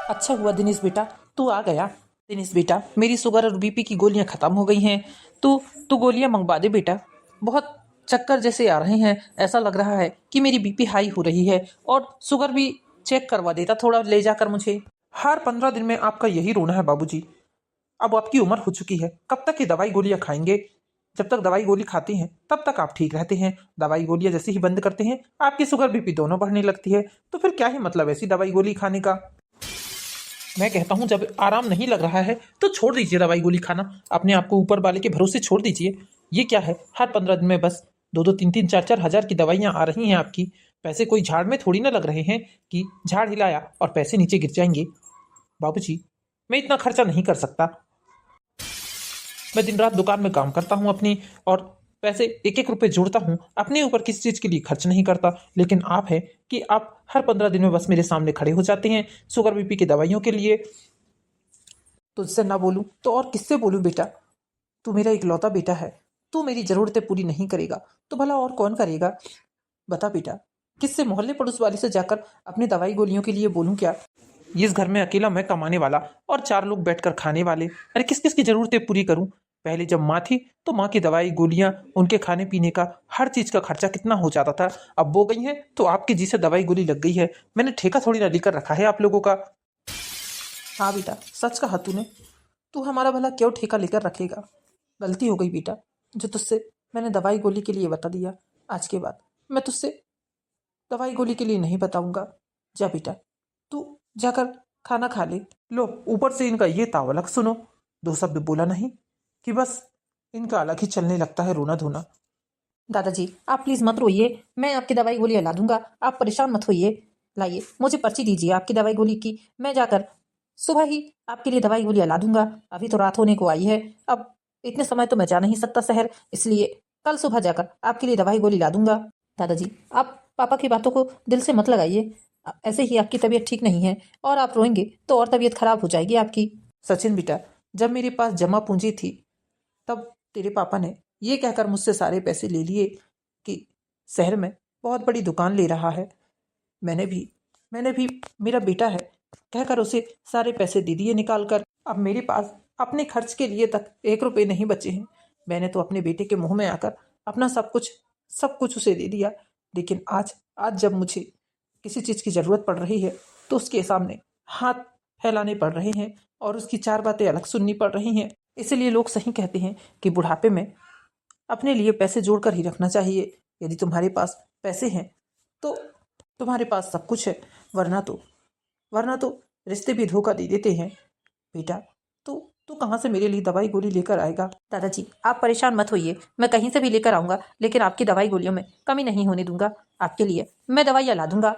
अच्छा हुआ दिनेश बेटा, तू आ गया। दिनेश बेटा, मेरी शुगर और बीपी की गोलियां खत्म हो गई हैं। तू तू गोलियां मंगवा दे बेटा। बहुत चक्कर जैसे आ रहे हैं, ऐसा लग रहा है कि मेरी बीपी हाई हो रही है। और शुगर भी चेक करवा देता थोड़ा ले जाकर मुझे। हर 15 दिन में आपका यही रोना है बाबूजी। अब आपकी उम्र हो चुकी है, कब तक ये दवाई गोलियां खाएंगे? जब तक दवाई गोली खाती हैं तब तक आप ठीक रहते हैं। दवाई गोलियां जैसे ही बंद करते हैं आपकी शुगर बीपी दोनों बढ़ने लगती है। तो फिर क्या ही मतलब ऐसी दवाई गोली खाने का। मैं कहता हूं जब आराम नहीं लग रहा है तो छोड़ दीजिए दवाई गोली खाना। अपने आप को ऊपर वाले के भरोसे छोड़ दीजिए। ये क्या है, हर 15 दिन में बस दो दो तीन तीन चार चार हजार की दवाइयां आ रही हैं आपकी। पैसे कोई झाड़ में थोड़ी ना लग रहे हैं कि झाड़ हिलाया और पैसे नीचे गिर जाएंगे। बाबूजी, मैं इतना खर्चा नहीं कर सकता। मैं दिन रात दुकान में काम करता हूँ अपनी, और पैसे एक एक रुपए जोड़ता हूँ, अपने ऊपर किसी चीज के लिए खर्च नहीं करता। लेकिन आप है कि आप हर 15 दिन में बस मेरे सामने खड़े हो जाते हैं शुगर बीपी की दवाइयों के लिए। तुझसे ना बोलूं तो और किससे बोलूं बेटा? तू मेरा इकलौता बेटा है। तू मेरी जरूरतें पूरी नहीं करेगा तो भला और कौन करेगा? बता बेटा, किससे मोहल्ले पड़ोस वाले से जाकर अपनी दवाई गोलियों के लिए बोलूं क्या? इस घर में अकेला मैं कमाने वाला और 4 लोग बैठकर खाने वाले। अरे किस किस की जरूरतें पूरी करूं? पहले जब माँ थी तो माँ की दवाई गोलियां, उनके खाने पीने का, हर चीज का खर्चा कितना हो जाता था। अब वो गई हैं तो आपकी जी से दवाई गोली लग गई है। मैंने ठेका थोड़ी ना लेकर रखा है आप लोगों का। हाँ बेटा, सच कहा तूने। तू हमारा भला क्यों ठेका लेकर रखेगा? गलती हो गई बेटा, जो तुझसे मैंने दवाई गोली के लिए बता दिया। आज के बाद मैं तुझसे दवाई गोली के लिए नहीं बताऊंगा। जा बेटा, तू जाकर खाना खा ले। लो, ऊपर से इनका ये तावलक सुनो। 2 शब्द बोला नहीं कि बस इनका अलग ही चलने लगता है रोना धोना। दादाजी, आप प्लीज मत रोइए, मैं आपकी दवाई गोली ला दूंगा। आप परेशान मत होइए। लाइए, मुझे पर्ची दीजिए आपकी दवाई गोली की। मैं जाकर सुबह ही आपके लिए दवाई गोलियां ला दूंगा। अभी तो रात होने को आई है। अब इतने समय तो मैं जा नहीं सकता शहर, इसलिए कल सुबह जाकर आपके लिए दवाई गोली ला दूंगा। दादाजी, आप पापा की बातों को दिल से मत लगाइए। ऐसे ही आपकी तबीयत ठीक नहीं है, और आप रोएंगे तो और तबीयत खराब हो जाएगी आपकी। सचिन बेटा, जब मेरे पास जमा पूंजी थी तब तेरे पापा ने ये कहकर मुझसे सारे पैसे ले लिए कि शहर में बहुत बड़ी दुकान ले रहा है। मैंने भी मेरा बेटा है कहकर उसे सारे पैसे दे दिए निकाल कर। अब मेरे पास अपने खर्च के लिए तक 1 रुपए नहीं बचे हैं। मैंने तो अपने बेटे के मुंह में आकर अपना सब कुछ उसे दे दिया। लेकिन आज आज जब मुझे किसी चीज की जरूरत पड़ रही है तो उसके सामने हाथ फैलाने पड़ रहे हैं और उसकी 4 बातें अलग सुननी पड़ रही हैं। इसलिए लोग सही कहते हैं कि बुढ़ापे में अपने लिए पैसे जोड़ कर ही रखना चाहिए। यदि तुम्हारे पास पैसे हैं तो तुम्हारे पास सब कुछ है, वरना तो रिश्ते भी धोखा दे देते हैं। बेटा, तू तू कहाँ से मेरे लिए दवाई गोली लेकर आएगा? दादाजी, आप परेशान मत होइए, मैं कहीं से भी लेकर आऊंगा, लेकिन आपकी दवाई गोलियों में कमी नहीं होने दूंगा। आपके लिए मैं दवाइयाँ ला दूंगा।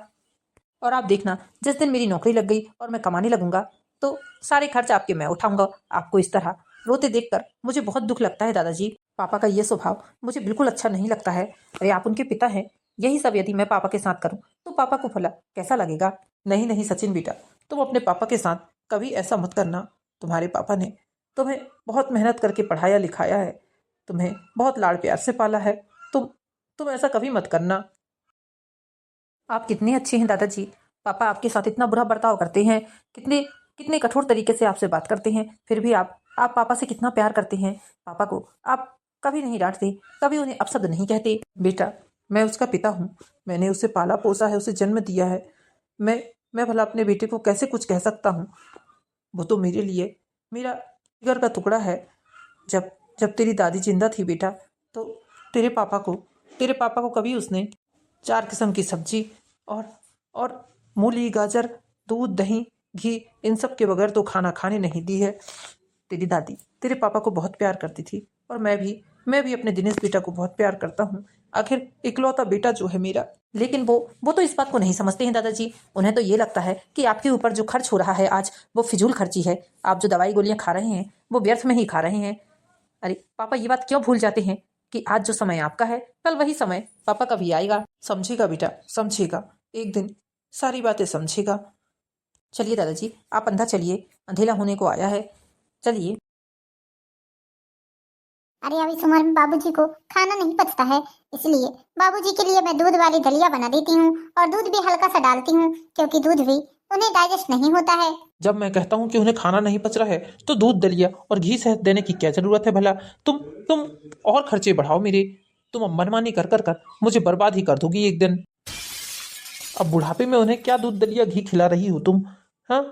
और आप देखना, जिस दिन मेरी नौकरी लग गई और मैं कमाने लगूंगा तो सारे खर्च आपके मैं उठाऊंगा। आपको इस तरह रोते देखकर मुझे बहुत दुख लगता है दादाजी। पापा का ये स्वभाव मुझे बिल्कुल अच्छा नहीं लगता है। अरे आप उनके पिता हैं। यही सब यदि मैं पापा के साथ करूं तो पापा को भला कैसा लगेगा? नहीं नहीं सचिन बेटा, तुम अपने पापा के साथ कभी ऐसा मत करना। तुम्हारे पापा ने तुम्हें बहुत मेहनत करके पढ़ाया लिखाया है, तुम्हें बहुत लाड़ प्यार से पाला है। तुम ऐसा कभी मत करना। आप कितने अच्छे हैं दादाजी। पापा आपके साथ इतना बुरा बर्ताव करते हैं, कितने कितने कठोर तरीके से आपसे बात करते हैं, फिर भी आप पापा से कितना प्यार करते हैं। पापा को आप कभी नहीं डांटते, कभी उन्हें अपशब्द नहीं कहते। बेटा, मैं उसका पिता हूँ। मैंने उसे पाला पोसा है, उसे जन्म दिया है। मैं भला अपने बेटे को कैसे कुछ कह सकता हूँ? वो तो मेरे लिए मेरा जिगर का टुकड़ा है। जब जब तेरी दादी जिंदा थी बेटा, तो तेरे पापा को तेरे पापा को कभी उसने 4 किस्म की सब्जी और मूली गाजर दूध दही घी इन सब के बगैर तो खाना खाने नहीं दी है। तेरी दादी तेरे पापा को बहुत प्यार करती थी, और मैं भी अपने दिनेश बेटा को बहुत प्यार करता हूँ। आखिर इकलौता बेटा जो है मेरा। लेकिन वो तो इस बात को नहीं समझते हैं दादाजी। उन्हें तो ये लगता है कि आपके ऊपर जो खर्च हो रहा है आज, वो फिजूल खर्ची है। आप जो दवाई गोलियां खा रहे हैं वो व्यर्थ में ही खा रहे हैं। अरे पापा, ये बात क्यों भूल जाते हैं कि आज जो समय आपका है कल वही समय पापा का भी आएगा। समझेगा बेटा, समझेगा। एक दिन सारी बातें समझेगा। चलिए दादाजी, आप अंदर चलिए, अंधेरा होने को आया है। चलिए। अरे अब इस उम्र में बाबूजी को खाना नहीं पचता है, इसलिए बाबूजी के लिए मैं दूध वाली दलिया बना देती हूँ और दूध भी हल्का सा डालती हूँ, क्योंकि दूध भी उन्हें डाइजेस्ट नहीं होता है। जब मैं कहता हूँ कि उन्हें खाना नहीं पच रहा है तो दूध दलिया और घी शहद देने की क्या जरूरत है भला। तुम और खर्चे बढ़ाओ मेरे। तुम अब मनमानी कर कर कर मुझे बर्बाद ही कर दोगी एक दिन। अब बुढ़ापे में उन्हें क्या दूध दलिया घी खिला रही हो तुम? हाँ,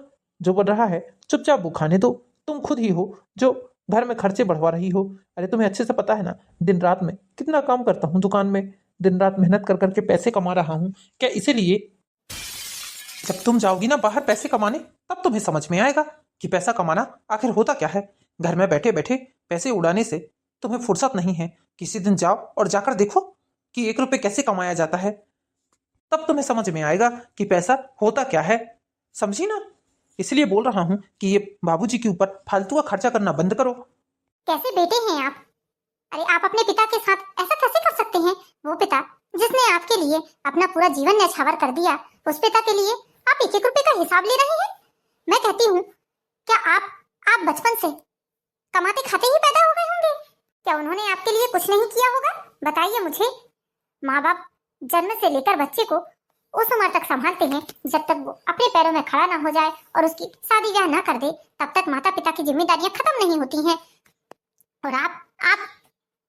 जो बढ़ रहा है चुपचाप वो खाने दो। तुम खुद ही हो जो घर में खर्चे बढ़वा रही हो। अरे तुम्हें अच्छे से पता है ना, दिन रात में कितना काम करता हूँ दुकान में, दिन रात मेहनत कर करके पैसे कमा रहा हूँ। क्या इसीलिए जब तुम जाओगी ना बाहर पैसे कमाने तब तुम्हें समझ में आएगा कि पैसा कमाना आखिर होता क्या है। घर में बैठे बैठे पैसे उड़ाने से तुम्हें फुर्सत नहीं है। किसी दिन जाओ और जाकर देखो कि 1 रुपए कैसे कमाया जाता है, तब तुम्हें समझ में आएगा कि पैसा होता क्या है। समझी ना? इसलिए बोल रहा हूँ कि ये बाबूजी के ऊपर फालतू का खर्चा करना बंद करो। कैसे बेटे हैं आप? अरे आप अपने पिता के साथ ऐसा कैसे कर सकते हैं? वो पिता जिसने आपके लिए अपना पूरा जीवन न्यौछावर कर दिया, उस पिता के लिए आप 1-1 रुपए का हिसाब ले रहे हैं। मैं कहती हूँ, क्या आप बचपन से कमाते खाते ही पैदा हो गए होंगे? क्या उन्होंने आपके लिए कुछ नहीं किया होगा? बताइए मुझे। माँ बाप जन्म से लेकर बच्चे को उस उम्र तक संभालते हैं जब तक वो अपने पैरों में खड़ा ना हो जाए और उसकी शादी ब्याह ना कर दे, तब तक माता पिता की जिम्मेदारियां खत्म नहीं होती हैं। और आप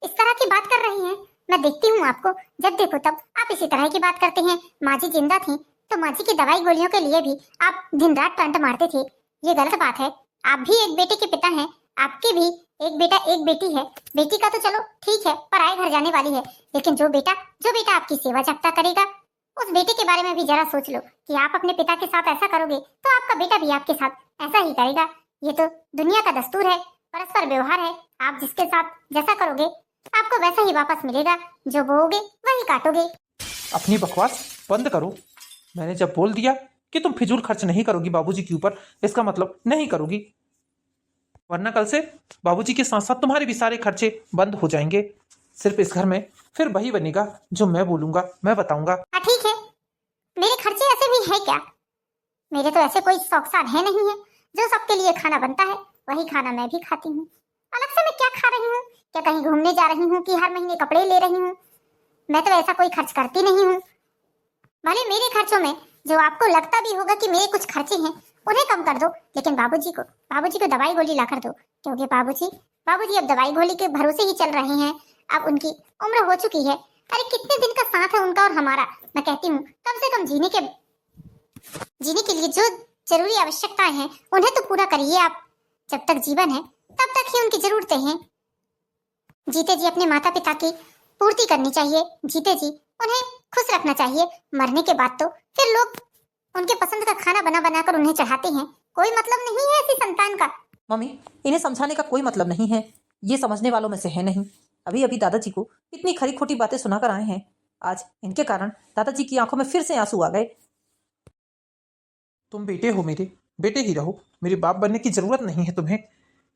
इस तरह की बात कर रही हैं। मैं देखती हूँ आपको, जब देखो तब आप इसी तरह की बात करते हैं। माँ जी जिंदा थी तो माँ जी की दवाई गोलियों के लिए भी आप दिन रात टंट मारते थे। ये गलत बात है। आप भी एक बेटे के पिता हैं, आपके भी एक बेटा एक बेटी है। बेटी का तो चलो ठीक है, पराए घर जाने वाली है, लेकिन जो बेटा आपकी सेवा जगता करेगा, उस बेटे के बारे में भी जरा सोच लो कि आप अपने पिता के साथ ऐसा करोगे तो आपका बेटा भी आपके साथ ऐसा ही करेगा। ये तो दुनिया का दस्तूर है, परस्पर व्यवहार है। आप जिसके साथ जैसा करोगे आपको वैसा ही वापस मिलेगा। जो बोओगे वही काटोगे। अपनी बकवास बंद करो। मैंने जब बोल दिया कि तुम फिजूल खर्च नहीं करोगी बाबूजी के ऊपर, इसका मतलब नहीं करोगी, वरना कल से बाबूजी के साथ साथ तुम्हारे भी सारे खर्चे बंद हो जाएंगे। सिर्फ इस घर में फिर वही बनेगा जो मैं बोलूंगा, मैं बताऊंगा। ठीक है, मेरे खर्चे ऐसे भी है क्या? मेरे तो ऐसे कोई शौकसार है नहीं है। जो सबके लिए खाना बनता है वही खाना मैं भी खाती हूँ। अलग से मैं क्या खा रही हूँ? क्या कहीं घूमने जा रही हूँ कि हर महीने कपड़े ले रही हूँ? मैं तो ऐसा कोई खर्च करती नहीं हूँ। भले मेरे खर्चों में जो आपको लगता भी होगा कि मेरे कुछ खर्चे हैं उन्हें कम कर दो, लेकिन बाबूजी को दवाई गोली ला कर दो, क्योंकि बाबूजी अब दवाई गोली के भरोसे ही चल रहे हैं। अब उनकी उम्र हो चुकी है। अरे कितने दिन का साथ है उनका और हमारा। मैं कहती हूँ कम से कम जीने के लिए जो जरूरी आवश्यकताएं हैं उन्हें तो पूरा करिए आप। जब तक जीवन है तब तक ही उनकी जरूरतें हैं। जीते जी अपने माता पिता की पूर्ति करनी चाहिए। जीते जी उन्हें खुश रखना चाहिए। मरने के बाद तो फिर लोग उनके पसंद का खाना बना बना कर उन्हें चढ़ाते हैं। कोई मतलब नहीं है ऐसी संतान का। मम्मी, इन्हें समझाने का कोई मतलब नहीं है, ये समझने वालों में से है नहीं। अभी अभी दादाजी को इतनी खरी खोटी बातें सुनाकर आए हैं, आज इनके कारण दादाजी की आंखों में फिर से आंसू आ गए। तुम बेटे हो मेरे, बेटे ही रहो। मेरे बाप बनने की जरूरत नहीं है तुम्हें।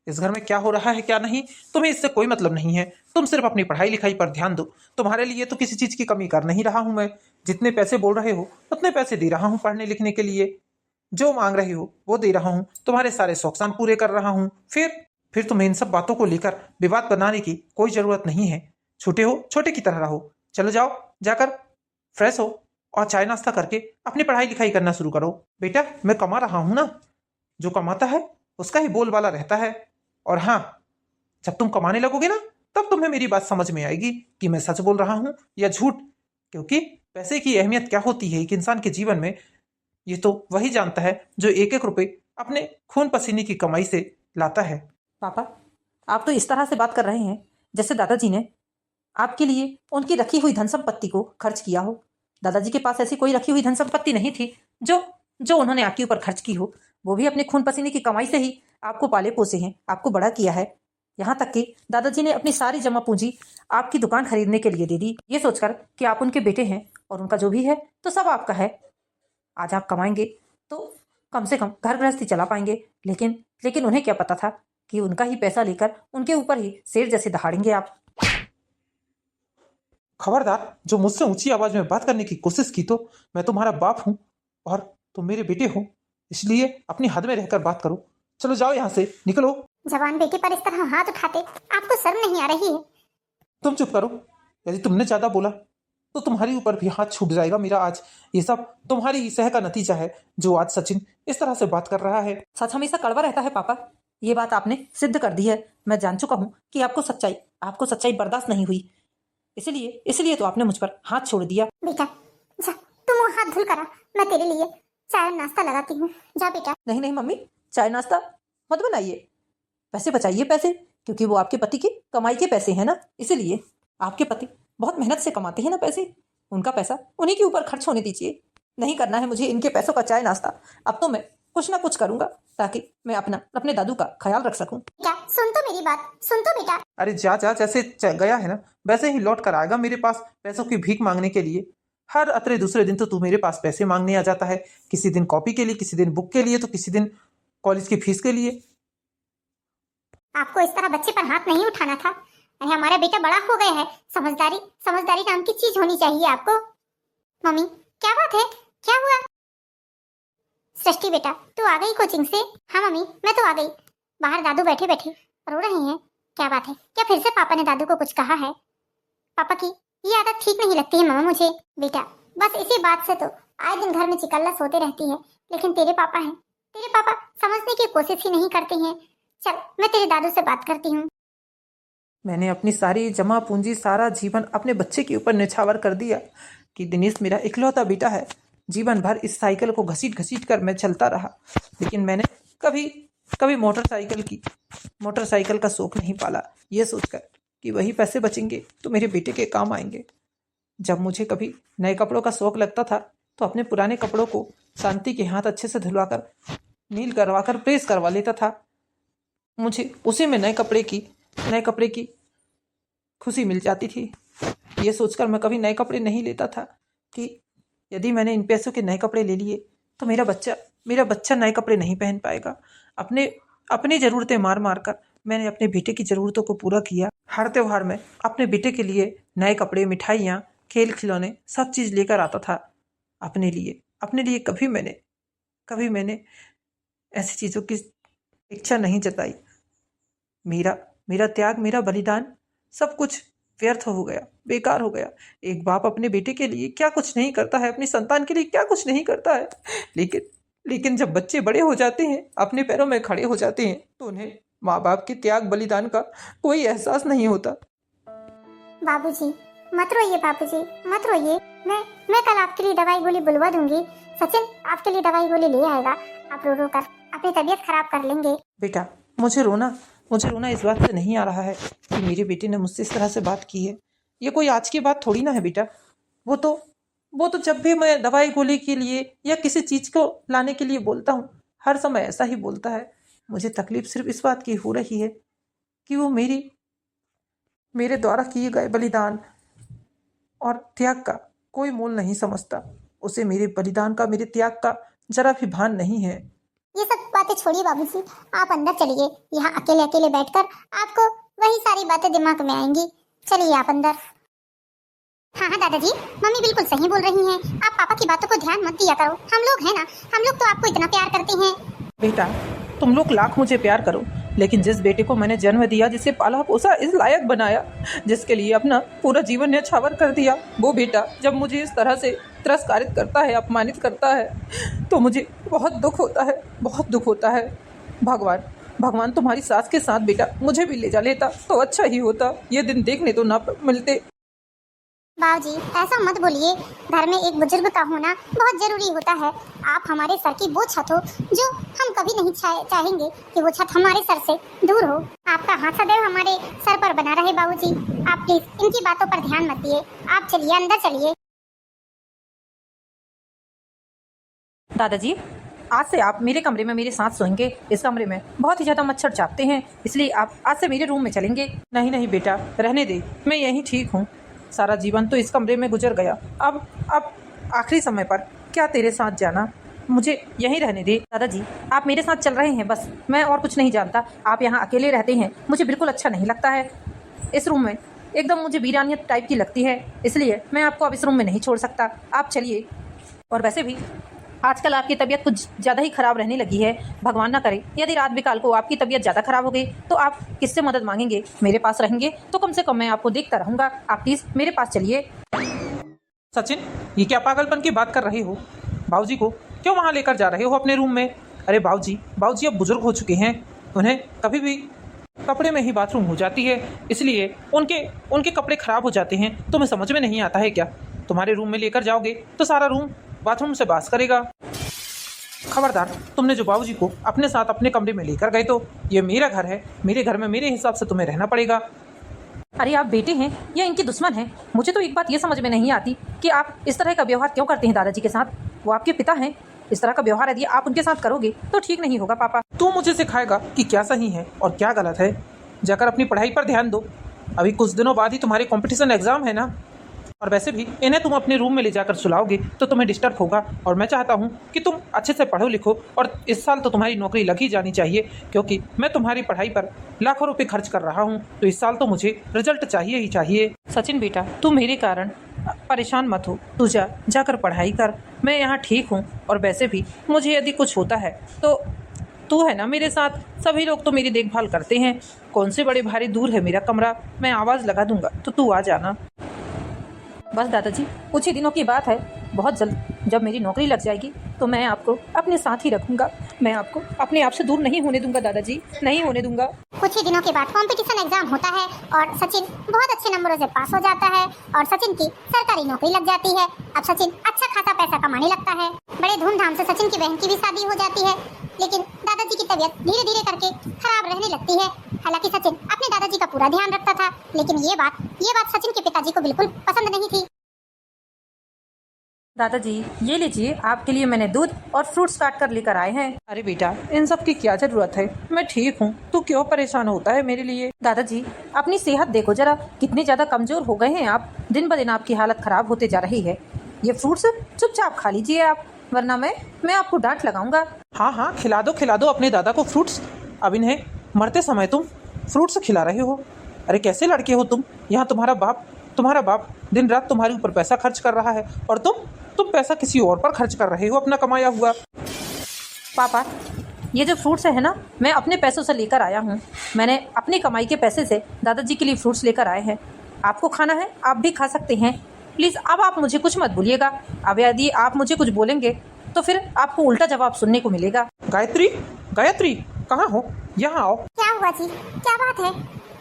इस घर में क्या हो रहा है क्या नहीं तुम्हें इससे कोई मतलब नहीं है। तुम सिर्फ अपनी पढ़ाई लिखाई पर ध्यान दो। तुम्हारे लिए तो किसी चीज की कमी कर नहीं रहा हूं मैं। जितने पैसे बोल रहे हो उतने पैसे दे रहा हूं पढ़ने लिखने के लिए। जो मांग रहे हो वो दे रहा हूं। तुम्हारे सारे शौकसान पूरे कर रहा हूं। फिर तुम्हें इन सब बातों को लेकर विवाद बनाने की कोई जरूरत नहीं है। छोटे हो, छोटे की तरह रहो। चलो जाओ, जाकर फ्रेश हो और चाय नाश्ता करके अपनी पढ़ाई लिखाई करना शुरू करो। बेटा, मैं कमा रहा हूं ना, जो कमाता है उसका ही बोलबाला रहता है। और हाँ, जब तुम कमाने लगोगे ना तब तुम्हें मेरी बात समझ में आएगी कि मैं सच बोल रहा हूं या झूठ। क्योंकि पैसे की अहमियत क्या होती है एक इंसान के जीवन में, ये तो वही जानता है जो 1-1 रुपए अपने खून पसीने की कमाई से लाता है। पापा, आप तो इस तरह से बात कर रहे हैं जैसे दादाजी ने आपके लिए उनकी रखी हुई धन संपत्ति को खर्च किया हो। दादाजी के पास ऐसी कोई रखी हुई धन संपत्ति नहीं थी जो जो उन्होंने आपके ऊपर खर्च की हो। वो भी अपने खून पसीने की कमाई से ही आपको पाले पोसे हैं, आपको बड़ा किया है। यहाँ तक कि दादाजी ने अपनी सारी जमा पूंजी आपकी दुकान खरीदने के लिए दे दी, ये सोचकर कि आप उनके बेटे हैं और उनका जो भी है तो सब आपका है। आज आप कमाएंगे तो कम से कम घर गृहस्थी चला पाएंगे, लेकिन उन्हें क्या पता था कि उनका ही पैसा लेकर उनके ऊपर ही शेर जैसे दहाड़ेंगे आप। खबरदार, जो मुझसे ऊंची आवाज में बात करने की कोशिश की तो मैं तुम्हारा बाप हूं और तुम मेरे बेटे हो, इसलिए अपनी हद में रहकर बात करो। चलो जाओ यहाँ से, निकलो। जवान बेटे पर इस तरह हाथ उठाते आपको शर्म नहीं आ रही है? तुम चुप करो। यदि तुमने ज्यादा बोला तो तुम्हारे ऊपर भी हाथ छूट जाएगा मेरा आज। ये सब तुम्हारी ही सह का नतीजा है जो आज सचिन इस तरह से बात कर रहा है। सच हमेशा कड़वा रहता है पापा, ये बात आपने सिद्ध कर दी है। मैं जान चुका हूँ कि आपको सच्चाई बर्दाश्त नहीं हुई, इसलिए तो आपने मुझ पर हाथ छोड़ दिया। बेटा जा, तुम वो हाथ धुल करा, मैं तेरे लिए चाय और नाश्ता लगाती हूँ। जा बेटा। नहीं नहीं मम्मी, चाय नाश्ता मत बनाइए, पैसे बचाइए पैसे, क्योंकि वो आपके पति की कमाई के पैसे हैं ना, इसीलिए। आपके पति बहुत मेहनत से कमाते हैं ना पैसे, उनका पैसा उन्हीं के ऊपर खर्च होने दीजिए। नहीं करना है मुझे इनके पैसों का चाय नाश्ता। अब तो मैं कुछ ना कुछ करूंगा ताकि मैं अपने दादू का ख्याल रख सकूं। क्या सुन तो मेरी बात, सुन तो बेटा। अरे जा जा, जैसे गया है ना वैसे ही लौट कर आएगा मेरे पास पैसों की भीख मांगने के लिए। हर अतरे दूसरे दिन तो तू मेरे पास पैसे मांगने आ जाता है, किसी दिन कॉपी के लिए, किसी दिन बुक के लिए, तो किसी दिन कॉलेज की फीस के लिए। आपको इस तरह बच्चे पर हाथ नहीं उठाना था। अरे हमारा बेटा बड़ा हो गया है, समझदारी नाम की चीज होनी चाहिए आपको। मम्मी क्या बात है, क्या हुआ? सृष्टि बेटा तू आ गई कोचिंग से? हाँ मम्मी मैं तो आ गई। बाहर दादू बैठे बैठे रो रहे हैं, क्या बात है? क्या फिर से पापा ने दादू को कुछ कहा है? पापा की ये आदत ठीक नहीं लगती है मामा मुझे। बेटा बस इसी बात से तो आए दिन घर में चिकल्लस होते रहती है, लेकिन तेरे पापा समझने की कोशिश ही नहीं करते हैं। चल मैं तेरे दादू से बात करती हूँ। मैंने अपनी सारी जमा पूंजी, सारा जीवन अपने बच्चे के ऊपर निछावर कर दिया कि दिनेश मेरा इकलौता बेटा है। जीवन भर इस साइकिल को घसीट कर मैं चलता रहा, लेकिन मैंने कभी मोटरसाइकिल का शौक नहीं पाला, ये सोचकर कि वही पैसे बचेंगे तो मेरे बेटे के काम आएंगे। जब मुझे कभी नए कपड़ों का शौक लगता था तो अपने पुराने कपड़ों को शांति के हाथ अच्छे से धुलवाकर, नील करवाकर प्रेस करवा लेता था। मुझे उसी में नए कपड़े की खुशी मिल जाती थी। ये सोचकर मैं कभी नए कपड़े नहीं लेता था कि यदि मैंने इन पैसों के नए कपड़े ले लिए तो मेरा बच्चा नए कपड़े नहीं पहन पाएगा। अपनी ज़रूरतें मार कर मैंने अपने बेटे की ज़रूरतों को पूरा किया। हर त्योहार में अपने बेटे के लिए नए कपड़े, मिठाइयाँ, खेल खिलौने सब चीज़ लेकर आता था अपने लिए। कभी मैंने ऐसी चीज़ों की इच्छा नहीं जताई। मेरा त्याग, मेरा बलिदान सब कुछ व्यर्थ हो गया, बेकार हो गया। एक बाप अपने बेटे के लिए क्या कुछ नहीं करता है, अपनी संतान के लिए क्या कुछ नहीं करता है, लेकिन जब बच्चे बड़े हो जाते हैं, अपने पैरों में खड़े हो जाते हैं, तो उन्हें माँ बाप के त्याग बलिदान का कोई एहसास नहीं होता। बाबूजी मत रोइए, बाबूजी मत रोइए। मैं कल आपके लिए दवाई गोली बुलवा दूंगी। सचिन आपके लिए दवाई गोली ले आएगा। आप रो कर अपनी तबीयत खराब कर लेंगे। बेटा मुझे रोना इस बात से नहीं आ रहा है कि मेरे बेटे ने मुझसे इस तरह से बात की है। ये कोई आज की बात थोड़ी ना है बेटा। वो तो जब भी मैं दवाई गोली के लिए या किसी चीज़ को लाने के लिए बोलता हूँ, हर समय ऐसा ही बोलता है। मुझे तकलीफ सिर्फ इस बात की हो रही है कि वो मेरे द्वारा किए गए बलिदान और त्याग का कोई मोल नहीं समझता। उसे मेरे बलिदान का, मेरे त्याग का जरा भी भान नहीं है। ये सब बातें छोड़िए बाबूजी, आप अंदर चलिए। यहाँ अकेले अकेले बैठकर आपको वही सारी बातें दिमाग में आएंगी। चलिए आप अंदर। हाँ दादाजी मम्मी बिल्कुल सही बोल रही हैं। आप पापा की बातों को ध्यान मत दिया करो। हम लोग हैं ना, हम लोग तो आपको इतना प्यार करते हैं। बेटा तुम लोग लाख मुझे प्यार करो, लेकिन जिस बेटे को मैंने जन्म दिया, जिसे पाला पोसा, इस लायक बनाया, जिसके लिए अपना पूरा जीवन न्यौछावर कर दिया, वो बेटा जब मुझे इस तरह से तिरस्कारित करता है, अपमानित करता है, तो मुझे बहुत दुख होता है। भगवान तुम्हारी सास के साथ बेटा मुझे भी ले जा लेता तो अच्छा ही होता। ये दिन देखने तो ना मिलते। बाबूजी ऐसा मत बोलिए, घर में एक बुजुर्ग का होना बहुत जरूरी होता है। आप हमारे सर की वो छत हो जो हम कभी नहीं चाहेंगे कि वो छत हमारे सर से दूर हो। आपका हाथ सदैव हमारे सर पर बना रहे। बाबूजी आप प्लीज इनकी बातों पर ध्यान मत दिए। आप चलिए अंदर चलिए। दादाजी आज से आप मेरे कमरे में मेरे साथ सोएंगे। इस कमरे में बहुत ही ज़्यादा मच्छर चाटते हैं, इसलिए आप आज से मेरे रूम में चलेंगे। नहीं बेटा रहने दे, मैं यहीं ठीक हूँ। सारा जीवन तो इस कमरे में गुजर गया, अब आखिरी समय पर क्या तेरे साथ जाना, मुझे यहीं रहने दे। दादाजी आप मेरे साथ चल रहे हैं बस, मैं और कुछ नहीं जानता। आप यहाँ अकेले रहते हैं, मुझे बिल्कुल अच्छा नहीं लगता है। इस रूम में एकदम मुझे वीरानियत टाइप की लगती है, इसलिए मैं आपको अब इस रूम में नहीं छोड़ सकता। आप चलिए। और वैसे भी आजकल आपकी तबीयत कुछ ज़्यादा ही ख़राब रहने लगी है। भगवान ना करे यदि रात बिकाल को आपकी तबीयत ज़्यादा ख़राब हो गई तो आप किससे मदद मांगेंगे? मेरे पास रहेंगे तो कम से कम मैं आपको देखता रहूँगा। आप प्लीज़ मेरे पास चलिए। सचिन, ये क्या पागलपन की बात कर रहे हो? बाबूजी को क्यों वहाँ लेकर जा रहे हो अपने रूम में? अरे बाबूजी, बाबूजी अब बुजुर्ग हो चुके हैं, उन्हें कभी भी कपड़े में ही बाथरूम हो जाती है, इसलिए उनके उनके कपड़े खराब हो जाते हैं। तुम्हें समझ में नहीं आता है क्या? तुम्हारे रूम में लेकर जाओगे तो सारा रूम बाथरूम से बास करेगा। खबरदार, तुमने जो बाबूजी को अपने साथ अपने कमरे में लेकर गए तो ये मेरा घर है, मेरे घर में मेरे हिसाब से तुम्हें रहना पड़ेगा। अरे आप बेटे हैं या इनकी दुश्मन हैं? मुझे तो एक बात ये समझ में नहीं आती कि आप इस तरह का व्यवहार क्यों करते हैं दादाजी के साथ। वो आपके पिता हैं, इस तरह का व्यवहार यदि आप उनके साथ करोगे तो ठीक नहीं होगा पापा। तू मुझे सिखाएगा कि क्या सही है और क्या गलत है? जाकर अपनी पढ़ाई पर ध्यान दो, अभी कुछ दिनों बाद ही तुम्हारे कंपटीशन एग्जाम है ना। और वैसे भी इन्हें तुम अपने रूम में ले जाकर सुलाओगे तो तुम्हें डिस्टर्ब होगा, और मैं चाहता हूँ कि तुम अच्छे से पढ़ो लिखो, और इस साल तो तुम्हारी नौकरी लग ही जानी चाहिए, क्योंकि मैं तुम्हारी पढ़ाई पर लाखों रुपए खर्च कर रहा हूँ, तो इस साल तो मुझे रिजल्ट चाहिए ही चाहिए। सचिन बेटा, तू मेरे कारण परेशान मत हो, तू जाकर पढ़ाई कर, मैं यहाँ ठीक हूँ। और वैसे भी मुझे यदि कुछ होता है तो तू है ना मेरे साथ, सभी लोग तो मेरी देखभाल करते हैं। कौन से बड़े भारी दूर है मेरा कमरा, मैं आवाज़ लगा दूंगा तो तू आ जाना। बस दादाजी, कुछ ही दिनों की बात है, बहुत जल्द जब मेरी नौकरी लग जाएगी तो मैं आपको अपने साथ ही रखूंगा। मैं आपको अपने आप से दूर नहीं होने दूंगा दादाजी, नहीं होने दूंगा। कुछ ही दिनों के बाद कंपटीशन एग्जाम होता है और सचिन बहुत अच्छे नंबरों से पास हो जाता है और सचिन की सरकारी नौकरी लग जाती है। अब सचिन अच्छा खासा पैसा कमाने लगता है। बड़े धूमधाम से सचिन की बहन की भी शादी हो जाती है, लेकिन दादाजी की तबीयत धीरे धीरे करके खराब रहने लगती है। हालांकि सचिन अपने दादाजी का पूरा ध्यान रखता था, लेकिन ये बात सचिन के पिताजी को बिल्कुल पसंद नहीं थी। दादाजी, ये लीजिए, आपके लिए मैंने दूध और फ्रूट्स काट कर लेकर आए हैं। अरे बेटा, इन सब की क्या जरूरत है, मैं ठीक हूँ, तू क्यों परेशान होता है मेरे लिए? दादाजी, अपनी सेहत देखो जरा, कितने ज्यादा कमजोर हो गए हैं आप, दिन ब दिन आपकी हालत खराब होते जा रही है। ये फ्रूट्स चुपचाप खा लीजिए आप, वरना मैं आपको डांट लगाऊंगा। हाँ हाँ, खिला दो अपने दादा को फ्रूट्स। अब इन्हें मरते समय तुम फ्रूट्स खिला रहे हो? अरे कैसे लड़के हो तुम? यहाँ तुम्हारा बाप दिन रात तुम्हारे ऊपर पैसा खर्च कर रहा है, और तुम पैसा किसी और पर खर्च कर रहे हो, अपना कमाया हुआ। पापा, ये जो फ्रूट्स है ना, मैं अपने पैसों से लेकर आया हूँ। मैंने अपनी कमाई के पैसे से दादाजी के लिए फ्रूट्स लेकर आए हैं। आपको खाना है आप भी खा सकते हैं। प्लीज़ अब आप मुझे कुछ मत बोलिएगा। अब यदि आप मुझे कुछ बोलेंगे तो फिर आपको उल्टा जवाब सुनने को मिलेगा। गायत्री, कहाँ हो? यहाँ आओ। क्या हुआ जी, क्या बात है?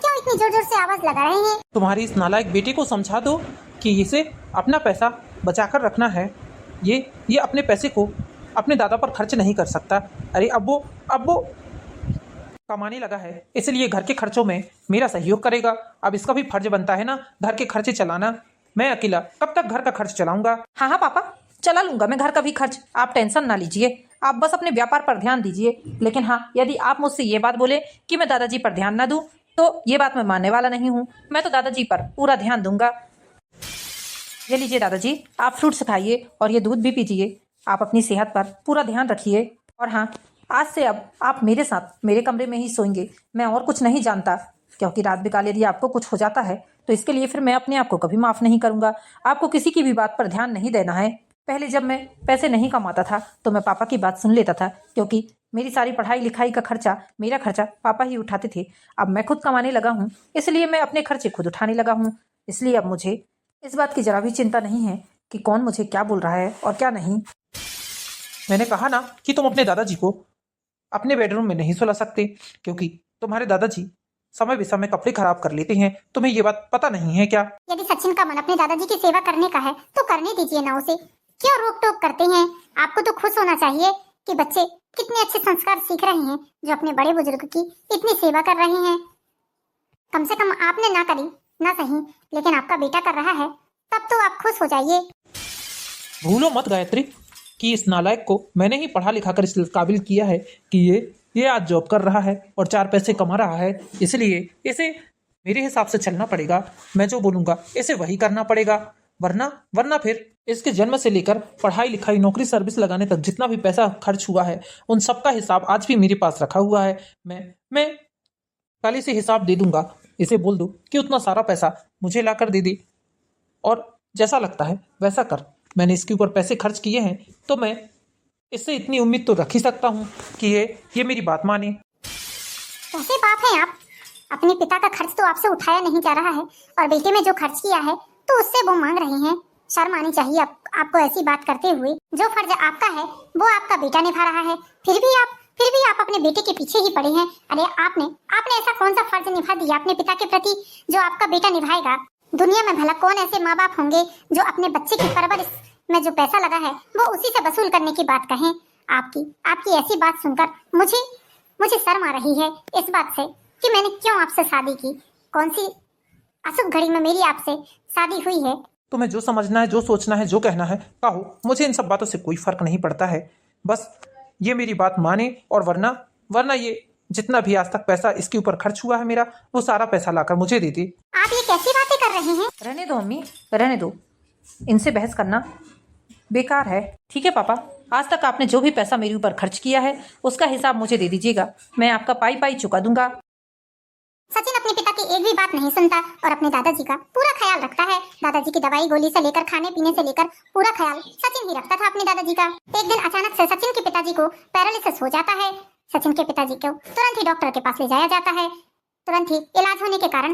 क्यों इतनी जोर जोर से आवाज लगा रहे हैं? तुम्हारी इस नालायक बेटे को समझा दो कि इसे अपना पैसा बचाकर रखना है। ये अपने पैसे को अपने दादा पर खर्च नहीं कर सकता। अरे अब वो कमाने लगा है, इसलिए घर के खर्चों में मेरा सहयोग करेगा। अब इसका भी फर्ज बनता है ना घर के खर्चे चलाना। मैं अकेला कब तक घर का खर्च चलाऊंगा? हाँ पापा, चला लूंगा मैं घर का भी खर्च, आप टेंशन ना लीजिए। आप बस अपने व्यापार पर ध्यान दीजिए। लेकिन हाँ, यदि आप मुझसे ये बात बोले कि मैं दादाजी पर ध्यान ना दूं, तो ये बात मैं मानने वाला नहीं हूँ। मैं तो दादाजी पर पूरा ध्यान दूंगा। ये लीजिए दादाजी, आप फ्रूट्स खाइए और ये दूध भी पीजिए। आप अपनी सेहत पर पूरा ध्यान रखिए। और हाँ, आज से अब आप मेरे साथ मेरे कमरे में ही सोएंगे। मैं और कुछ नहीं जानता, क्योंकि रात बिकाल यदि आपको कुछ हो जाता है तो इसके लिए फिर मैं अपने आप को कभी माफ़ नहीं करूँगा। आपको किसी की भी बात पर ध्यान नहीं देना है। पहले जब मैं पैसे नहीं कमाता था तो मैं पापा की बात सुन लेता था, क्योंकि मेरी सारी पढ़ाई लिखाई का खर्चा, मेरा खर्चा पापा ही उठाते थे। अब मैं खुद कमाने लगा हूँ, इसलिए मैं अपने खर्चे खुद उठाने लगा हूँ। इसलिए अब मुझे इस बात की जरा भी चिंता नहीं है कि कौन मुझे क्या बोल रहा है और क्या नहीं। मैंने कहा ना कि तुम अपने दादाजी को अपने बेडरूम में नहीं सुला सकते, क्योंकि तुम्हारे दादाजी समय बेसमय कपड़े खराब कर लेते हैं। तुम्हें ये बात पता नहीं है क्या? यदि सचिन का मन अपने दादाजी की सेवा करने का है तो करने दीजिए ना उसे। क्यों रोक टोक करते हैं? आपको तो खुश होना चाहिए कि बच्चे कितने अच्छे संस्कार सीख रहे हैं, जो अपने बड़े बुजुर्ग की इतनी सेवा कर रहे हैं। कम से कम आपने ना करी ना सही, लेकिन आपका बेटा कर रहा है, तब तो आप खुश हो जाइए। भूलो मत गायत्री कि इस नालायक को मैंने ही पढ़ा लिखा कर इस काबिल किया है कि ये आज जॉब कर रहा है और 4 पैसे कमा रहा है। इसलिए इसे मेरे हिसाब से चलना पड़ेगा। मैं जो बोलूँगा इसे वही करना पड़ेगा, वरना फिर इसके जन्म से लेकर पढ़ाई लिखाई नौकरी सर्विस लगाने तक जितना भी पैसा खर्च हुआ है उन सब का हिसाब आज भी मेरे पास रखा हुआ है। मैं कल इसे हिसाब दे दूंगा। इसे बोल दो कि उतना सारा पैसा मुझे ला कर दे दे, और जैसा लगता है वैसा कर। मैंने इसके ऊपर पैसे खर्च किए हैं तो मैं इससे इतनी उम्मीद तो रख ही सकता हूँ कि ये मेरी बात माने। कैसे बाप हैं आप? अपने पिता का खर्च तो आपसे उठाया नहीं जा रहा है और बेटे में जो खर्च किया है तो उससे वो मांग रहे हैं। शर्म आनी चाहिए आपको ऐसी बात करते हुए। जो फर्ज आपका है वो आपका बेटा निभा रहा है, फिर भी आप अपने बेटे के पीछे ही पड़े हैं। अरे आपने ऐसा कौन सा फर्ज निभा दिया अपने पिता के प्रति जो आपका बेटा निभाएगा? दुनिया में भला कौन ऐसे माँ बाप होंगे जो अपने बच्चे की परवरिश में जो पैसा लगा है वो उसी से वसूल करने की बात कहें? आपकी ऐसी बात सुनकर मुझे शर्म आ रही है इस बात से कि मैंने क्यों आपसे शादी की। कौन सी अशुभ घड़ी में मेरी आपसे शादी हुई है। तुम्हें जो समझना है, जो सोचना है, जो कहना है कहो, मुझे इन सब बातों से कोई फर्क नहीं पड़ता है। बस ये मेरी बात माने, और वरना ये जितना भी आज तक पैसा इसके ऊपर खर्च हुआ है मेरा, वो सारा पैसा लाकर मुझे दे दे। आप ये कैसी बातें कर रहे हैं? रहने दो अम्मी, रहने दो, इनसे बहस करना बेकार है। ठीक है पापा, आज तक आपने जो भी पैसा मेरे ऊपर खर्च किया है उसका हिसाब मुझे दे दीजिएगा, मैं आपका पाई पाई चुका दूंगा। सचिन अपने पिता की एक भी बात नहीं सुनता और अपने दादाजी का पूरा ख्याल रखता है। दादाजी की दवाई गोली से लेकर खाने पीने से लेकर पूरा ख्याल सचिन ही रखता था अपने दादाजी का। एक दिन अचानक से सचिन के पिताजी को पैरालिसिस हो जाता है। सचिन के पिताजी को तुरंत ही डॉक्टर के पास ले जाया जाता है। तुरंत ही इलाज होने के कारण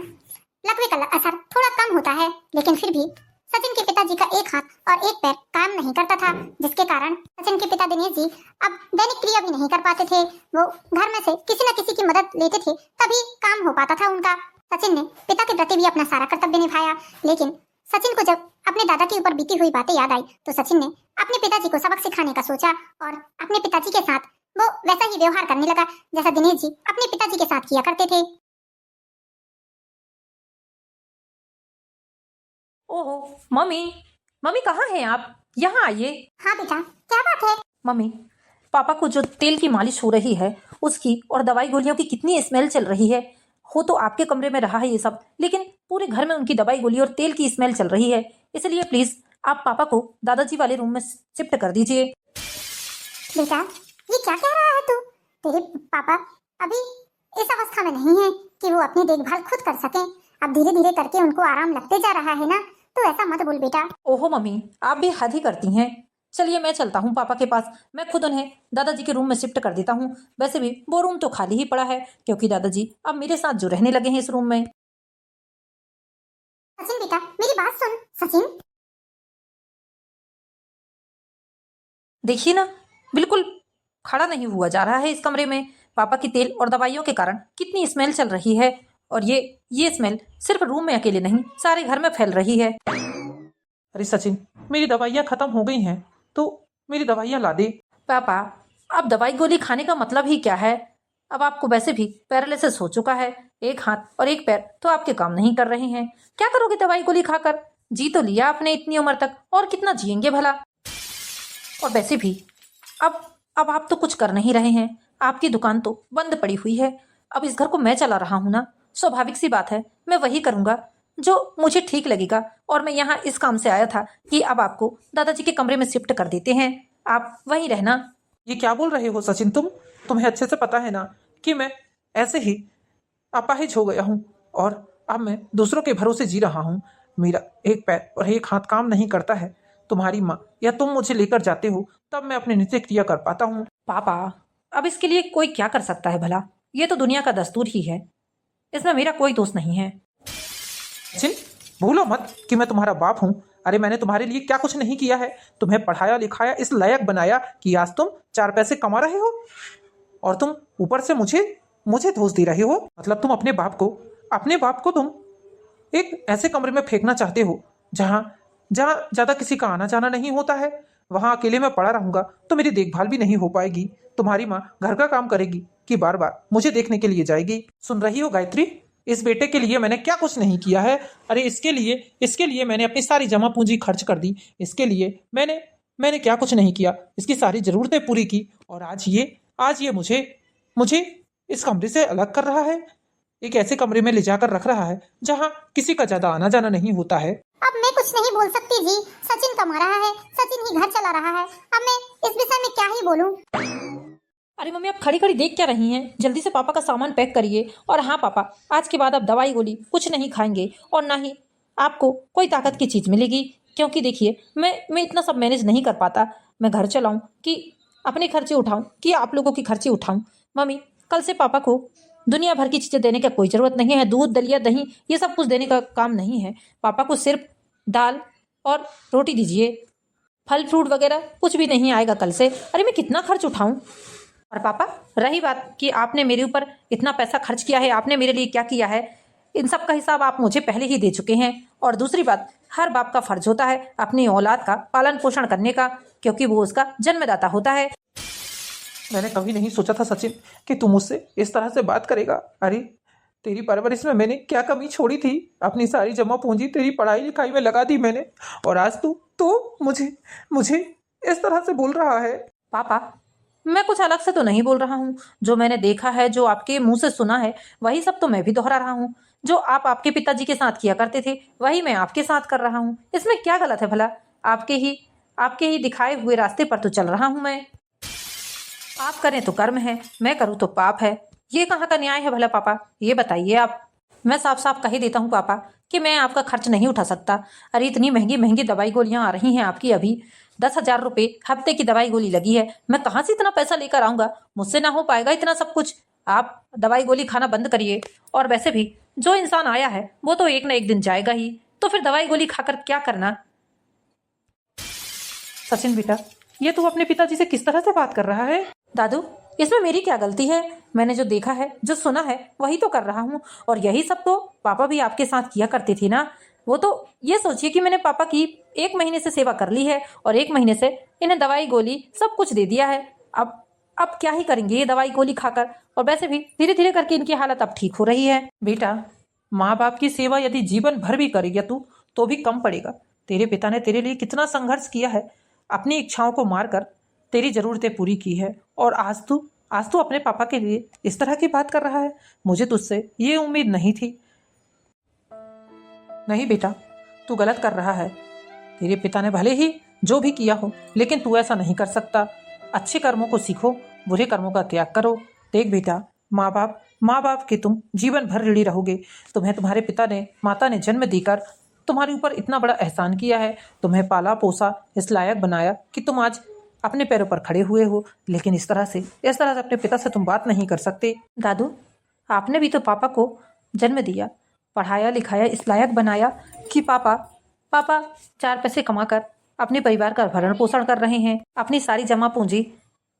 लकवे का असर थोड़ा कम होता है, लेकिन फिर भी सचिन के पिताजी का एक हाथ और एक पैर काम नहीं करता था, जिसके कारण सचिन के पिता दिनेश जी अब दैनिक क्रिया भी नहीं कर पाते थे। वो घर में से किसी न किसी की मदद लेते थे तभी काम हो पाता था उनका। सचिन ने पिता के प्रति भी अपना सारा कर्तव्य निभाया, लेकिन सचिन को जब अपने दादा के ऊपर बीती हुई बातें याद आई तो सचिन ने अपने पिताजी को सबक सिखाने का सोचा और अपने पिताजी के साथ वो वैसा ही व्यवहार करने लगा जैसा दिनेश जी अपने पिताजी के साथ किया करते थे। ओहो मम्मी कहाँ हैं आप? यहाँ आइए। हाँ बेटा, क्या बात है? मम्मी, पापा को जो तेल की मालिश हो रही है उसकी और दवाई गोलियों की कितनी स्मेल चल रही है। हो तो आपके कमरे में रहा है ये सब, लेकिन पूरे घर में उनकी दवाई गोली और तेल की स्मेल चल रही है। इसलिए प्लीज आप पापा को दादाजी वाले रूम में शिफ्ट कर दीजिए। बेटा ये क्या कह रहा है तू? तेरे पापा अभी इस अवस्था में नहीं है कि वो अपनी देखभाल खुद कर सकें। अब धीरे धीरे करके उनको आराम लगते जा रहा है ना, तो ऐसा मत बोल बेटा। ओहो मम्मी, आप भी हद ही करती हैं। चलिए मैं चलता हूँ पापा के पास, मैं खुद उन्हें दादाजी के रूम में शिफ्ट कर देता हूँ। वैसे भी वो रूम तो खाली ही पड़ा है क्योंकि दादाजी अब मेरे साथ जो रहने लगे हैं इस रूम में। सचिन बेटा मेरी बात सुन। सचिन देखिए ना, बिल्कुल खड़ा नहीं हुआ जा रहा है इस कमरे में। पापा की तेल और दवाइयों के कारण कितनी स्मेल चल रही है, और ये स्मेल सिर्फ रूम में अकेले नहीं सारे घर में फैल रही है। अरे सचिन, मेरी दवाइयाँ खत्म हो गई हैं, तो मेरी दवाइयाँ ला दे। पापा, अब दवाई गोली खाने का मतलब ही क्या है? अब आपको वैसे भी पैरालिसिस हो चुका है, एक हाथ और एक पैर तो आपके काम नहीं कर रहे हैं। क्या करोगे दवाई गोली खाकर? जी तो लिया आपने इतनी उम्र तक, और कितना जिएंगे भला? और वैसे भी अब आप तो कुछ कर नहीं रहे हैं, आपकी दुकान तो बंद पड़ी हुई है। अब इस घर को मैं चला रहा हूँ ना, स्वाभाविक सी बात है मैं वही करूँगा जो मुझे ठीक लगेगा। और मैं यहाँ इस काम से आया था कि अब आपको दादाजी के कमरे में शिफ्ट कर देते हैं, आप वहीं रहना। ये क्या बोल रहे हो सचिन? तुम्हें अच्छे से पता है ना कि मैं ऐसे ही अपाहिज हो गया हूँ और अब मैं दूसरों के भरोसे जी रहा हूँ। मेरा एक पैर और एक हाथ काम नहीं करता है। तुम्हारी माँ या तुम मुझे लेकर जाते हो तब मैं अपने नित्य क्रिया कर पाता हूँ। पापा, अब इसके लिए कोई क्या कर सकता है भला? ये तो दुनिया का दस्तूर ही है, इसमें मेरा कोई दोष नहीं है। सचिन, भूलो मत कि मैं तुम्हारा बाप हूँ। अरे मैंने तुम्हारे लिए क्या कुछ नहीं किया है। तुम्हें पढ़ाया लिखाया, इस लायक बनाया कि आज तुम 4 पैसे कमा रहे हो, और तुम ऊपर से मुझे दोष दे रहे हो। मतलब तुम अपने बाप को तुम एक ऐसे कमरे में फेंकना चाहते हो जहाँ ज्यादा किसी का आना जाना नहीं होता है। वहां अकेले में पड़ा रहूंगा तो मेरी देखभाल भी नहीं हो पाएगी। तुम्हारी माँ घर का काम करेगी कि बार बार मुझे देखने के लिए जाएगी। सुन रही हो गायत्री, इस बेटे के लिए मैंने क्या कुछ नहीं किया है। अरे इसके लिए मैंने अपनी सारी जमा पूंजी खर्च कर दी। इसके लिए मैंने क्या कुछ नहीं किया, इसकी सारी जरूरतें पूरी की, और आज ये मुझे इस कमरे से अलग कर रहा है, एक ऐसे कमरे में ले जाकर रख रहा है जहाँ किसी का ज्यादा आना जाना नहीं होता है। अब मैं कुछ नहीं बोल सकती जी, सचिन कमा रहा है, सचिन ही घर चला रहा है। अब मैं इस विषय में क्या ही बोलूं। अरे मम्मी, आप खड़ी खड़ी देख क्या रही हैं? जल्दी से पापा का सामान पैक करिए। और हाँ पापा, आज के बाद आप दवाई गोली कुछ नहीं खाएंगे और ना ही आपको कोई ताकत की चीज़ मिलेगी, क्योंकि देखिए मैं इतना सब मैनेज नहीं कर पाता। मैं घर चलाऊं कि अपने खर्चे उठाऊं कि आप लोगों के खर्चे उठाऊं। मम्मी, कल से पापा को दुनिया भर की चीज़ें देने का कोई ज़रूरत नहीं है। दूध, दलिया, दही, ये सब कुछ देने का काम नहीं है। पापा को सिर्फ दाल, और रोटी दीजिए, फल फ्रूट वगैरह कुछ भी नहीं आएगा कल से। अरे मैं कितना खर्च उठाऊं? और पापा, रही बात कि आपने मेरे ऊपर इतना पैसा खर्च किया है, आपने मेरे लिए क्या किया है, इन सब का हिसाब आप मुझे पहले ही दे चुके हैं। और दूसरी बात, हर बाप का फर्ज होता है अपनी औलाद का पालन पोषण करने का, क्योंकि वो उसका जन्मदाता होता है। मैंने कभी नहीं सोचा था सचिन कि तू मुझसे इस तरह से बात करेगा। अरे तेरी परवरिश में मैंने क्या कमी छोड़ी थी? अपनी सारी जमा पूंजी तेरी पढ़ाई लिखाई में लगा दी मैंने, और आज तू तो मुझे मुझे इस तरह से बोल रहा है। पापा, मैं कुछ अलग से तो नहीं बोल रहा हूँ। जो मैंने देखा है, जो आपके मुंह से सुना है, वही सब तो मैं भी दोहरा रहा हूँ। जो आप आपके पिताजी के साथ किया करते थे, वही मैं आपके साथ कर रहा हूँ। इसमें क्या गलत है भला? आपके ही दिखाए हुए रास्ते पर तो चल रहा हूँ मैं। आप करें तो कर्म है, मैं करूँ तो पाप है। ये कहाँ का न्याय है भला पापा? ये बताइए आप। मैं साफ साफ कह ही देता हूँ पापा कि मैं आपका खर्च नहीं उठा सकता। अरे इतनी महंगी महंगी दवाई गोलियां आ रही हैं आपकी, अभी 10,000 रुपये हफ्ते की दवाई गोली लगी है। मैं कहाँ से इतना पैसा लेकर आऊँगा? मुझसे ना हो पाएगा इतना सब कुछ। आप दवाई गोली खाना बंद करिए। और वैसे भी जो इंसान आया है वो तो एक ना एक दिन जाएगा ही, तो फिर दवाई गोली खाकर क्या करना? सचिन बेटा, ये तू अपने पिताजी से किस तरह से बात कर रहा है? दादू, इसमें मेरी क्या गलती है? मैंने जो देखा है, जो सुना है, वही तो कर रहा हूँ। और यही सब तो पापा भी आपके साथ किया करते थे ना। वो तो ये सोचिए कि मैंने पापा की 1 महीने से सेवा कर ली है और 1 महीने से इन्हें दवाई गोली सब कुछ दे दिया है। अब क्या ही करेंगे ये दवाई गोली खाकर? और वैसे भी धीरे धीरे करके इनकी हालत अब ठीक हो रही है। बेटा, माँ बाप की सेवा यदि जीवन भर भी करेगा तू तो भी कम पड़ेगा। तेरे पिता ने तेरे लिए कितना संघर्ष किया है, अपनी इच्छाओं को मारकर तेरी जरूरतें पूरी की है, और आज तू अपने पापा के लिए इस तरह की बात कर रहा है। मुझे तुझसे ये उम्मीद नहीं थी। नहीं बेटा, तू गलत कर रहा है। तेरे पिता ने भले ही जो भी किया हो, लेकिन तू ऐसा नहीं कर सकता। अच्छे कर्मों को सीखो, बुरे कर्मों का त्याग करो। देख बेटा, माँ बाप के तुम जीवन भर ऋणी रहोगे। तुम्हें तुम्हारे पिता ने, माता ने जन्म देकर तुम्हारे ऊपर इतना बड़ा एहसान किया है, तुम्हें पाला पोसा, इस लायक बनाया कि तुम आज अपने पैरों पर खड़े हुए हो। लेकिन इस तरह से अपने पिता से तुम बात नहीं कर सकते। दादू, आपने भी तो पापा को जन्म दिया, पढ़ाया लिखाया, इस लायक बनाया कि पापा 4 पैसे कमाकर अपने परिवार का भरण पोषण कर रहे हैं। अपनी सारी जमा पूंजी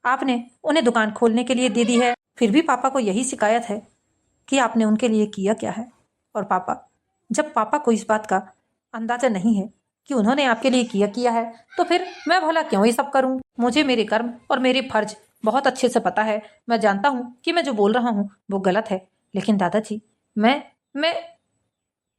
आपने उन्हें दुकान खोलने के लिए दे दी है। फिर भी पापा को यही शिकायत है कि आपने उनके लिए किया क्या है। और पापा, जब पापा को इस बात का अंदाजा नहीं है कि उन्होंने आपके लिए किया है, तो फिर मैं भला क्यों ये सब करूं? मुझे मेरे कर्म और मेरे फर्ज बहुत अच्छे से पता है। मैं जानता हूँ कि मैं जो बोल रहा हूँ वो गलत है, लेकिन दादाजी मैं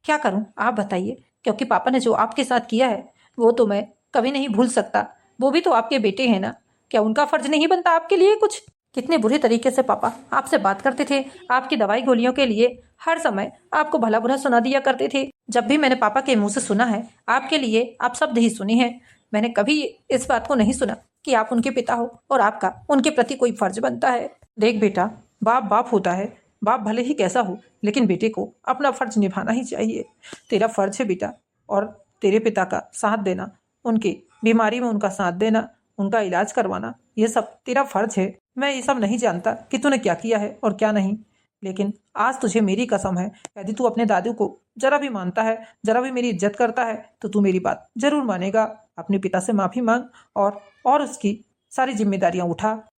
क्या करूं आप बताइए? क्योंकि पापा ने जो आपके साथ किया है वो तो मैं कभी नहीं भूल सकता। वो भी तो आपके बेटे हैं ना, क्या उनका फर्ज नहीं बनता आपके लिए कुछ? कितने बुरे तरीके से पापा आपसे बात करते थे, आपकी दवाई गोलियों के लिए हर समय आपको भला बुरा सुना दिया करते थे। जब भी मैंने पापा के मुंह से सुना है आपके लिए आप शब्द ही सुने हैं। मैंने कभी इस बात को नहीं सुना कि आप उनके पिता हो और आपका उनके प्रति कोई फर्ज बनता है। देख बेटा, बाप होता है। बाप भले ही कैसा हो, लेकिन बेटे को अपना फर्ज निभाना ही चाहिए। तेरा फर्ज है बेटा, और तेरे पिता का साथ देना, उनकी बीमारी में उनका साथ देना, उनका इलाज करवाना, ये सब तेरा फर्ज है। मैं ये सब नहीं जानता कि तूने क्या किया है और क्या नहीं, लेकिन आज तुझे मेरी कसम है, यदि तू अपने दादू को जरा भी मानता है, जरा भी मेरी इज्जत करता है, तो तू मेरी बात जरूर मानेगा। अपने पिता से माफ़ी मांग और उसकी सारी जिम्मेदारियां उठा।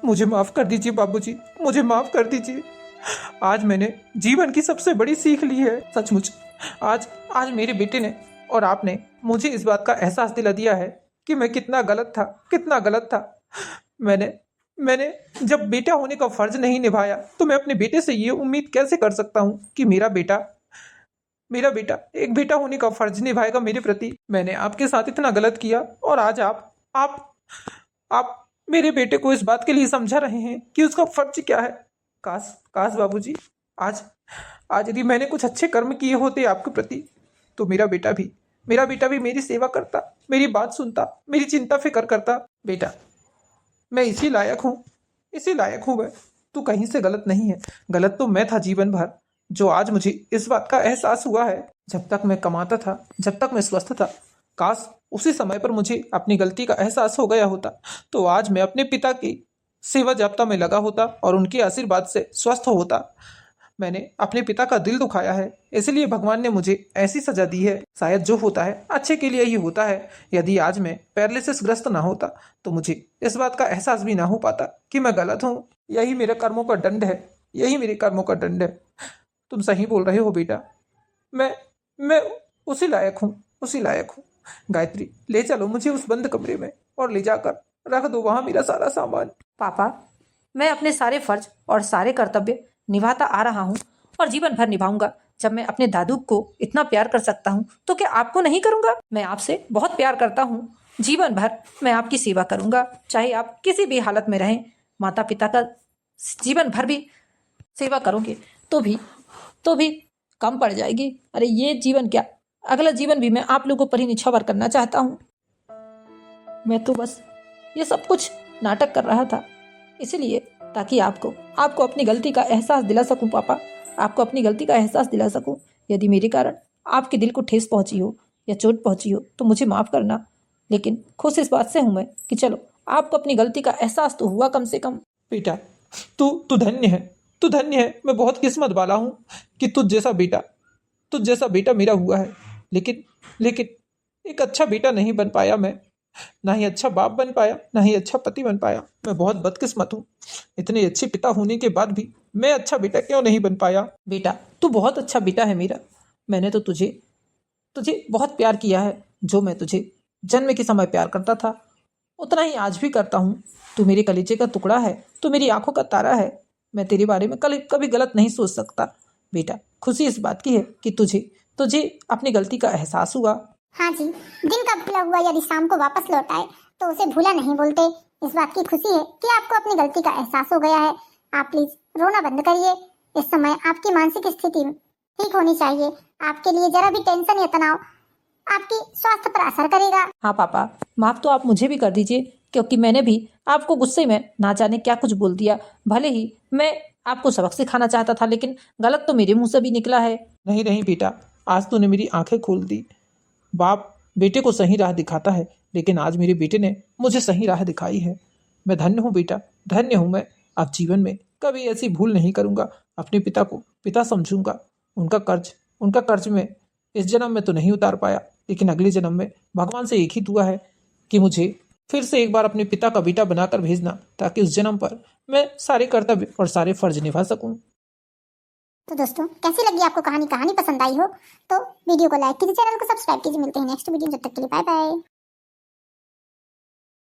मुझे माफ़ कर दीजिए बाबूजी, मुझे माफ़ कर दीजिए। आज मैंने जीवन की सबसे बड़ी सीख ली है। सचमुच आज मेरे बेटे ने और आपने मुझे इस बात का एहसास दिला दिया है कि मैं कितना गलत था। मैंने जब बेटा होने का फर्ज नहीं निभाया, तो मैं अपने बेटे से ये उम्मीद कैसे कर सकता हूँ कि मेरा बेटा एक बेटा होने का फर्ज निभाएगा मेरे प्रति। मैंने आपके साथ इतना गलत किया, और आज आप मेरे बेटे को इस बात के लिए समझा रहे हैं कि उसका फर्ज क्या है। काश बाबूजी, आज यदि मैंने कुछ अच्छे कर्म किए होते आपके प्रति, तो मेरा बेटा भी मेरी सेवा करता, मेरी बात सुनता, मेरी चिंता फिक्र करता। बेटा, मैं इसी लायक हूँ मैं। तू कहीं से गलत नहीं है। गलत तो मैं था जीवन भर, जो आज मुझे इस बात का एहसास हुआ है। जब तक मैं कमाता था, जब तक मैं स्वस्थ था, काश उसी समय पर मुझे अपनी गलती का एहसास हो गया होता, तो आज मैं अपने पिता की सेवा जाप्ता में लगा होता और उनके आशीर्वाद से स्वस्थ होता। मैंने अपने पिता का दिल दुखाया है, इसलिए भगवान ने मुझे ऐसी सजा दी है। शायद जो होता है अच्छे के लिए ही होता है। यदि आज मैं पैरालिसिस ग्रस्त ना होता तो मुझे इस बात का एहसास भी ना हो पाता कि मैं गलत हूँ। यही मेरे कर्मों का दंड है, यही मेरे कर्मों का दंड है। तुम सही बोल रहे हो बेटा, मैं उसी लायक हूँ, उसी लायक हूँ। गायत्री, ले चलो मुझे उस बंद कमरे में और ले जाकर रख दो वहां मेरा सारा सामान। पापा, मैं अपने सारे फर्ज और सारे कर्तव्य निभाता आ रहा हूँ और जीवन भर निभाऊंगा। जब मैं अपने दादू को इतना प्यार कर सकता हूँ तो क्या आपको नहीं करूँगा? मैं आपसे बहुत प्यार करता हूँ। जीवन भर मैं आपकी सेवा करूँगा, चाहे आप किसी भी हालत में रहें। माता पिता का जीवन भर भी सेवा करोगे तो भी कम पड़ जाएगी। अरे ये जीवन क्या, अगला जीवन भी मैं आप लोगों पर ही निछावर करना चाहता हूँ। मैं तो बस ये सब कुछ नाटक कर रहा था, इसलिए ताकि आपको अपनी गलती का एहसास दिला सकूं। पापा, आपको अपनी गलती का एहसास दिला सकूं। यदि मेरे कारण आपके दिल को ठेस पहुंची हो या चोट पहुंची हो तो मुझे माफ़ करना, लेकिन खुश इस बात से हूं मैं कि चलो आपको अपनी गलती का एहसास तो हुआ कम से कम। बेटा, तू धन्य है, तू धन्य है। मैं बहुत किस्मत वाला हूँ कि तुझ जैसा बेटा मेरा हुआ है। लेकिन एक अच्छा बेटा नहीं बन पाया मैं, ना ही अच्छा बाप बन पाया, ना ही अच्छा पति बन पाया। मैं बहुत बदकिस्मत हूँ। इतने अच्छे पिता होने के बाद भी मैं अच्छा बेटा क्यों नहीं बन पाया? बेटा, तू बहुत अच्छा बेटा है मेरा। मैंने तो तुझे बहुत प्यार किया है। जो मैं तुझे जन्म के समय प्यार करता था उतना ही आज भी करता हूँ। तू मेरे कलेजे का टुकड़ा है, तू मेरी आंखों का तारा है। मैं तेरे बारे में कभी गलत नहीं सोच सकता। बेटा, खुशी इस बात की है कि तुझे अपनी गलती का एहसास हुआ। हाँ जी, दिन का भूला हुआ यदि शाम को वापस लौट आए तो उसे भूला नहीं बोलते। इस बात की खुशी है कि आपको अपनी गलती का एहसास हो गया है। आप प्लीज रोना बंद करिए। इस समय आपकी मानसिक स्थिति ठीक होनी चाहिए। आपके लिए जरा भी टेंशन या तनाव आपकी स्वास्थ्य पर असर करेगा। हाँ पापा, माफ़ तो आप मुझे भी कर दीजिए, क्योंकि मैंने भी आपको गुस्से में ना जाने क्या कुछ बोल दिया। भले ही मैं आपको सबक सिखाना चाहता था, लेकिन गलत तो मेरे मुंह से भी निकला है। नहीं बेटा, आज तूने मेरी आंखें खोल दी। बाप बेटे को सही राह दिखाता है, लेकिन आज मेरे बेटे ने मुझे सही राह दिखाई है। मैं धन्य हूँ बेटा, धन्य हूँ मैं। अब जीवन में कभी ऐसी भूल नहीं करूँगा। अपने पिता को पिता समझूंगा। उनका कर्ज मैं इस जन्म में तो नहीं उतार पाया, लेकिन अगले जन्म में भगवान से एक ही दुआ है कि मुझे फिर से एक बार अपने पिता का बेटा बनाकर भेजना, ताकि उस जन्म पर मैं सारे कर्तव्य और सारे फर्ज निभा सकूं। तो दोस्तों, कैसी लगी आपको कहानी पसंद आई हो तो वीडियो को लाइक कीजिए, चैनल को सब्सक्राइब कीजिए। मिलते हैं नेक्स्ट वीडियो, जब तक के लिए बाय बाय।